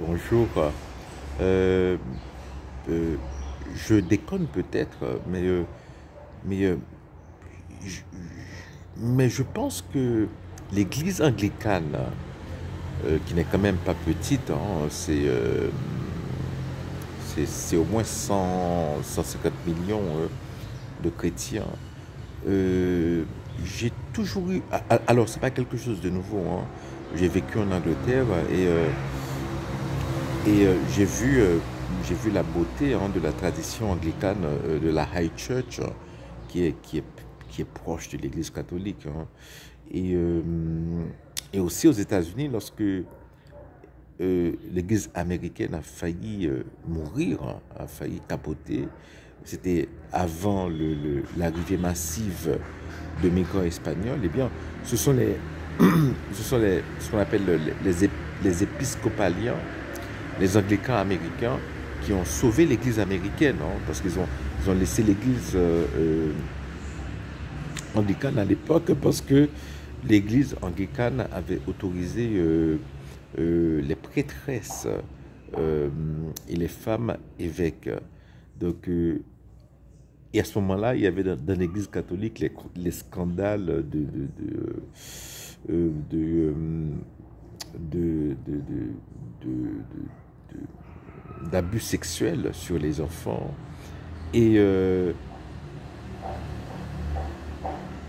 Bonjour. Euh, euh, je déconne peut-être, mais, je, mais je pense que l'Église anglicane, qui n'est quand même pas petite, hein, c'est au moins 150 millions de chrétiens. Euh, j'ai toujours eu... Alors, c'est pas quelque chose de nouveau, hein. J'ai vécu en Angleterre et j'ai vu la beauté, hein, de la tradition anglicane, de la High Church, qui est, qui est, qui est proche de l'Église catholique, hein. Et, euh, et aussi aux États-Unis, lorsque l'Église américaine a failli mourir, hein, a failli capoter, c'était avant l'arrivée massive de migrants espagnols, eh bien, ce sont ce qu'on appelle les épiscopaliens, les anglicans américains, qui ont sauvé l'Église américaine, hein, parce ils ont laissé l'Église anglicane à l'époque, parce que l'Église anglicane avait autorisé les prêtresses et les femmes évêques. Donc, et à ce moment-là, il y avait dans l'Église catholique les scandales euh, de, euh, d'abus sexuels sur les enfants. Et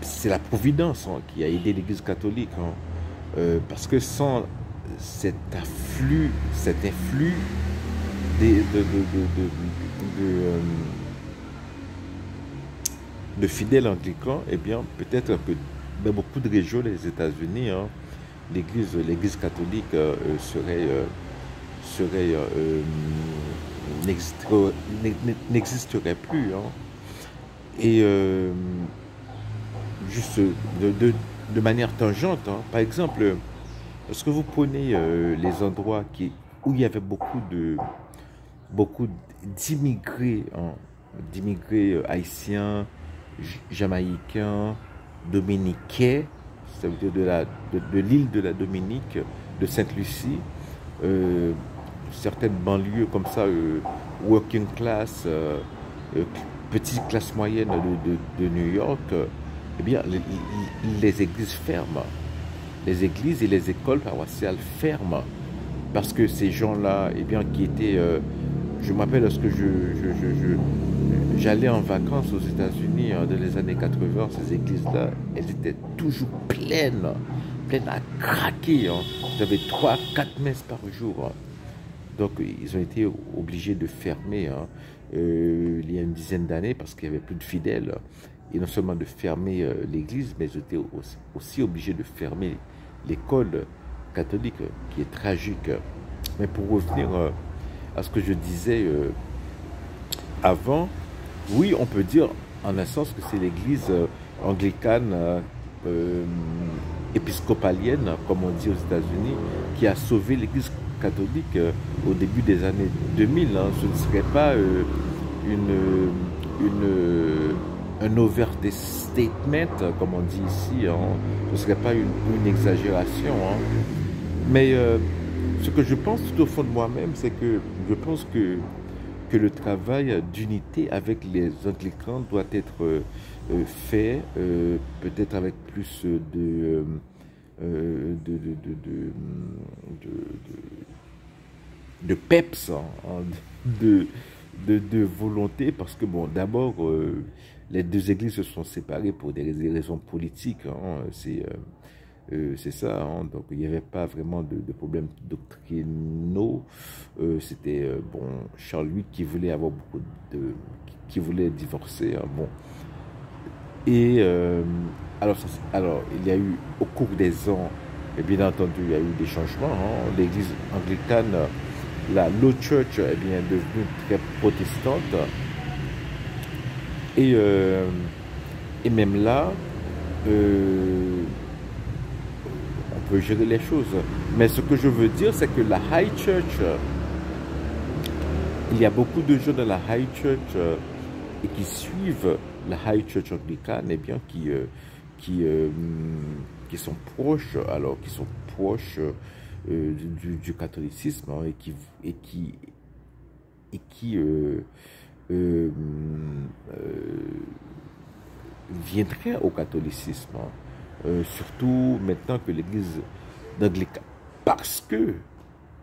c'est la providence, hein, qui a aidé l'Église catholique, hein. Parce que sans cet influx de, de, de, de, de, euh, de fidèles anglicans, eh bien, peut-être que dans beaucoup de régions des États-Unis, hein, l'Église catholique n'existerait n'existerait plus, hein. Et juste de manière tangente, hein, par exemple, lorsque vous prenez les endroits où il y avait beaucoup d'immigrés, hein, d'immigrés haïtiens, jamaïcains, dominicains, ça veut dire de l'île de la Dominique, de Sainte-Lucie, euh, certaines banlieues comme ça, working class, petite classe moyenne de New York, eh bien, les églises ferment. Les églises et les écoles paroissiales ferment. Parce que ces gens-là, eh bien, qui étaient... je me rappelle lorsque j'allais en vacances aux États-Unis, hein, dans les années 80, ces églises-là, elles étaient toujours pleines à craquer, hein. J'avais 3 4 messes par jour, hein. Donc, ils ont été obligés de fermer, hein, il y a une dizaine d'années, parce qu'il n'y avait plus de fidèles. Et non seulement de fermer l'église, mais ils étaient aussi obligés de fermer l'école catholique, qui est tragique. Mais pour revenir à ce que je disais avant, oui, on peut dire en un sens que c'est l'église anglicane, épiscopalienne, comme on dit aux États-Unis, qui a sauvé l'église catholique au début des années 2000, hein. Ce ne serait pas un overstatement, comme on dit ici, hein. Ce ne serait pas une exagération, hein. Mais ce que je pense tout au fond de moi-même, c'est que je pense que le travail d'unité avec les anglicans doit être fait, peut-être avec plus de, de peps, hein, de, de volonté, parce que, bon, d'abord, les deux églises se sont séparées pour des raisons politiques, hein. C'est ça, hein. Donc il n'y avait pas vraiment de problèmes doctrinaux. C'était bon, Charles VIII qui voulait avoir qui voulait divorcer, hein, bon. Et alors, il y a eu au cours des ans, et bien entendu, il y a eu des changements, hein. L'église anglicane, la Low Church, est bien devenue très protestante. Et, euh, et même là, euh, on peut gérer les choses. Mais ce que je veux dire, c'est que la High Church, il y a beaucoup de gens dans la High Church et qui suivent la High Church anglicane, eh bien, qui sont proches, alors qui sont proches du catholicisme, hein, et qui euh, euh, viendrait au catholicisme, hein. Surtout maintenant que l'église anglicane,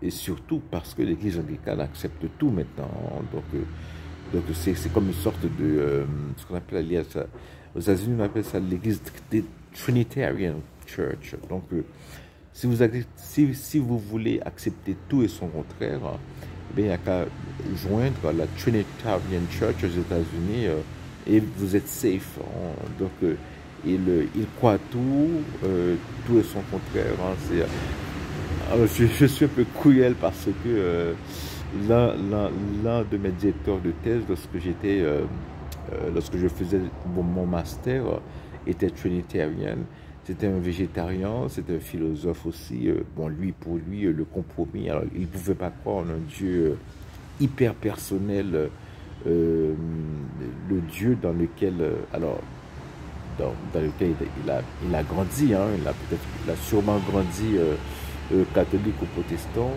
et surtout parce que l'église anglicane accepte tout maintenant, hein. Donc c'est comme une sorte de, ce qu'on appelle aux États-Unis, on appelle ça l'église des Trinitarian Church. Donc si vous voulez accepter tout et son contraire, eh bien, il n'y a qu'à joindre la Trinitarian Church aux États-Unis, et vous êtes safe, hein. Donc il croit tout et son contraire, hein. Alors, je suis un peu cruel parce que l'un de mes directeurs de thèse, lorsque je faisais mon master, était trinitarian. C'était un végétarien, c'était un philosophe aussi. Bon, pour lui, le compromis. Alors, il ne pouvait pas croire en un Dieu hyper personnel, le Dieu dans lequel, dans lequel il a grandi, hein. Il a sûrement grandi catholique ou protestant.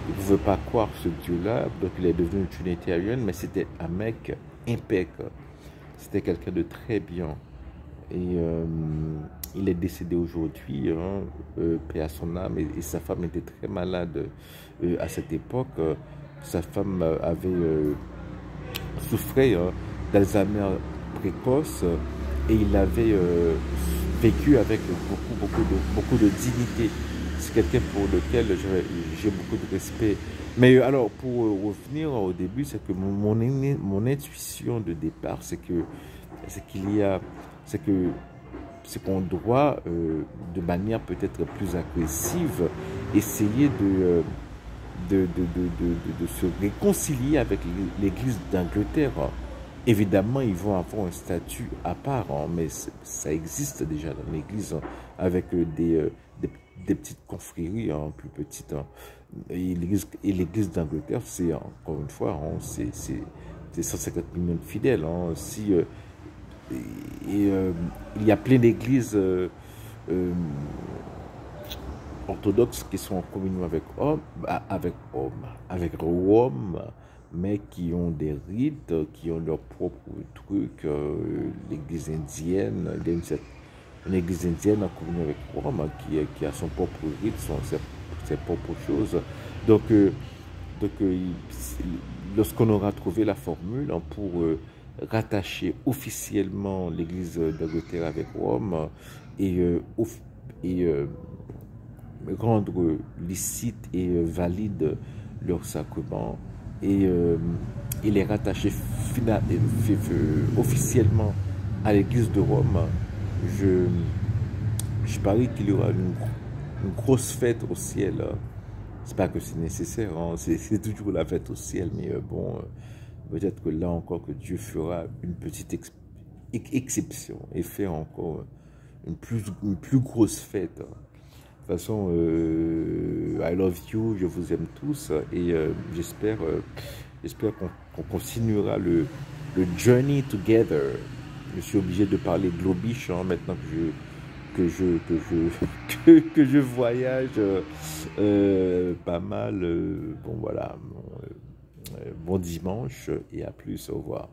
Il ne pouvait pas croire ce Dieu-là, donc il est devenu trinitarian, mais c'était un mec impeccable. C'était quelqu'un de très bien. Et il est décédé aujourd'hui, hein, paix à son âme, et sa femme était très malade à cette époque. Sa femme souffrait, hein, d'Alzheimer précoce, et il avait vécu avec beaucoup de dignité. C'est quelqu'un pour lequel j'ai beaucoup de respect. Mais alors, pour revenir au début, c'est que mon intuition de départ, c'est qu'on doit, de manière peut-être plus agressive, essayer de se réconcilier avec l'Église d'Angleterre. Évidemment, ils vont avoir un statut à part, hein, mais ça existe déjà dans l'Église, hein, avec des petites confréries, hein, plus petites, hein. Et l'Église d'Angleterre, c'est encore une fois, hein, c'est 150 millions de fidèles, hein. Il y a plein d'églises orthodoxes qui sont en communion avec Rome, mais qui ont des rites, qui ont leurs propres trucs. L'église indienne, il y a une église indienne en communion avec Rome, qui a son propre rite, ses propres choses. Donc, lorsqu'on aura trouvé la formule, hein, pour rattacher officiellement l'église d'Angleterre avec Rome, et rendre licite et valide leurs sacrements, et les rattacher officiellement à l'église de Rome, je parie qu'il y aura une grosse fête au ciel. C'est pas que c'est nécessaire, hein, c'est toujours la fête au ciel, mais bon, peut-être que là encore que Dieu fera une petite exception et fait encore une plus grosse fête. De toute façon, I love you, je vous aime tous, et j'espère qu'on continuera le journey together. Je suis obligé de parler globish, hein, maintenant que je voyage pas mal. Bon voilà, bon dimanche et à plus, au revoir.